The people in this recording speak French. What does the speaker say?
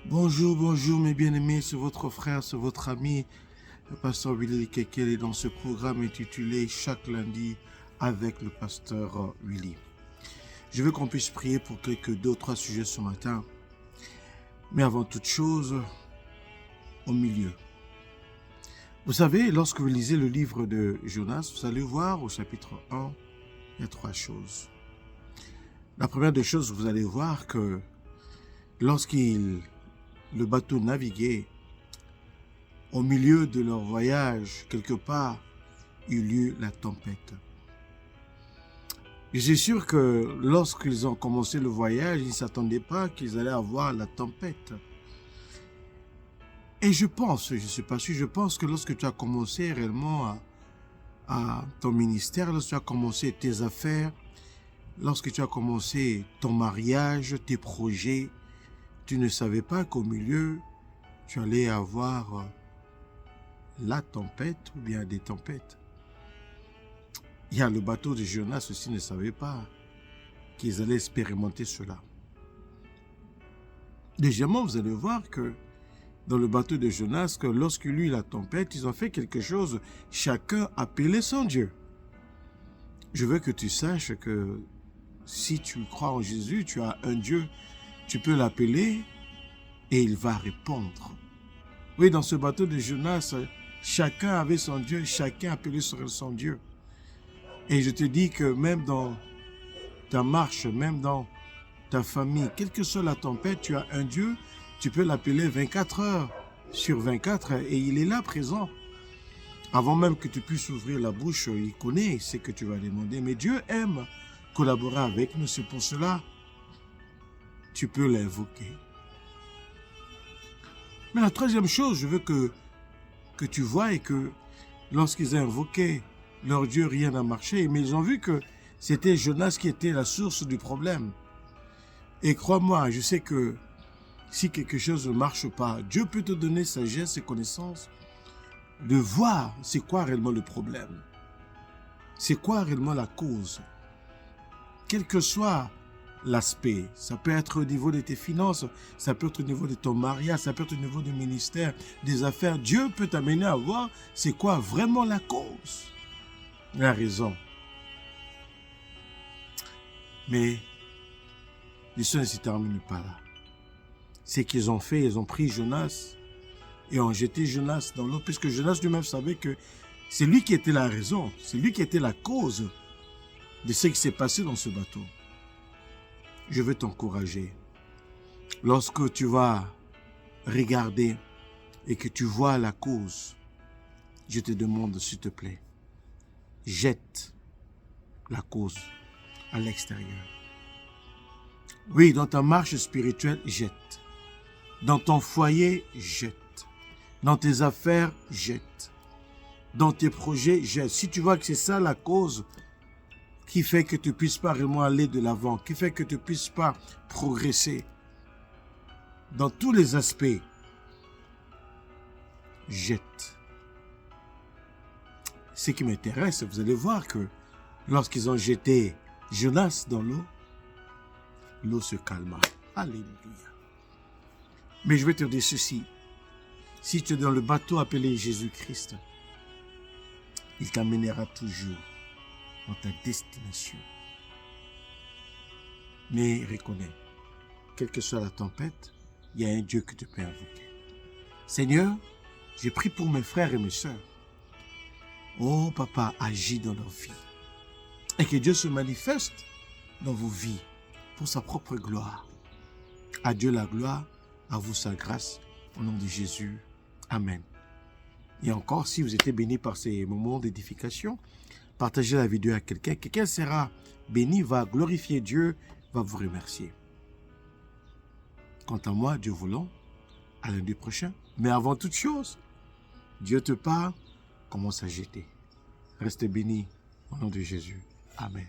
Bonjour, bonjour mes bien-aimés, c'est votre frère, c'est votre ami, le pasteur Willy Kekele dans ce programme intitulé Chaque lundi avec le pasteur Willy. Je veux qu'on puisse prier pour deux ou trois sujets ce matin, mais avant toute chose, au milieu. Vous savez, lorsque vous lisez le livre de Jonas, vous allez voir au chapitre 1, il y a trois choses. La première des choses, vous allez voir que le bateau naviguait, au milieu de leur voyage, quelque part, il y eut la tempête. Je suis sûr que lorsqu'ils ont commencé le voyage, ils ne s'attendaient pas qu'ils allaient avoir la tempête. Et je pense, je ne suis pas sûr, je pense que lorsque tu as commencé réellement à ton ministère, lorsque tu as commencé tes affaires, lorsque tu as commencé ton mariage, tes projets, tu ne savais pas qu'au milieu, tu allais avoir la tempête ou bien des tempêtes. Il y a le bateau de Jonas aussi ne savait pas qu'ils allaient expérimenter cela. Deuxièmement, vous allez voir que dans le bateau de Jonas, que lorsqu'il y eut la tempête, ils ont fait quelque chose, chacun appelait son Dieu. Je veux que tu saches que si tu crois en Jésus, tu as un Dieu, tu peux l'appeler et il va répondre. Oui, dans ce bateau de Jonas, chacun avait son Dieu, chacun appelait son Dieu. Et je te dis que même dans ta marche, même dans ta famille, quelle que soit la tempête, tu as un Dieu, tu peux l'appeler 24 heures sur 24 et il est là présent. Avant même que tu puisses ouvrir la bouche, il connaît ce que tu vas demander. Mais Dieu aime collaborer avec nous, c'est pour cela tu peux l'invoquer. Mais la troisième chose, je veux que tu vois et que lorsqu'ils ont invoqué leur Dieu, rien n'a marché, mais ils ont vu que c'était Jonas qui était la source du problème. Et crois-moi, je sais que si quelque chose ne marche pas, Dieu peut te donner sagesse et connaissance de voir c'est quoi réellement le problème. C'est quoi réellement la cause. Quel que soit l'aspect, ça peut être au niveau de tes finances, ça peut être au niveau de ton mariage, ça peut être au niveau du ministère, des affaires. Dieu peut t'amener à voir c'est quoi vraiment la cause, la raison. Mais l'histoire ne se termine pas là. Ce qu'ils ont fait, ils ont pris Jonas et ont jeté Jonas dans l'eau, puisque Jonas lui-même savait que c'est lui qui était la raison, c'est lui qui était la cause de ce qui s'est passé dans ce bateau. Je veux t'encourager. Lorsque tu vas regarder et que tu vois la cause, je te demande, s'il te plaît, jette la cause à l'extérieur. Oui, dans ta marche spirituelle, jette. Dans ton foyer, jette. Dans tes affaires, jette. Dans tes projets, jette. Si tu vois que c'est ça la cause qui fait que tu ne puisses pas vraiment aller de l'avant, qui fait que tu ne puisses pas progresser dans tous les aspects, jette. Ce qui m'intéresse, vous allez voir que lorsqu'ils ont jeté Jonas dans l'eau, l'eau se calma. Alléluia. Mais je vais te dire ceci. Si tu es dans le bateau appelé Jésus-Christ, il t'amènera toujours dans ta destination. Mais reconnais, quelle que soit la tempête, il y a un Dieu que tu peux invoquer. Seigneur, je prie pour mes frères et mes sœurs. Oh, Papa, agis dans leur vie. Et que Dieu se manifeste dans vos vies pour sa propre gloire. À Dieu la gloire, à vous sa grâce, au nom de Jésus. Amen. Et encore, si vous êtes bénis par ces moments d'édification, partagez la vidéo à quelqu'un. Quelqu'un sera béni, va glorifier Dieu, va vous remercier. Quant à moi, Dieu voulant, à lundi prochain. Mais avant toute chose, Dieu te parle, commence à jeter. Reste béni au nom de Jésus. Amen.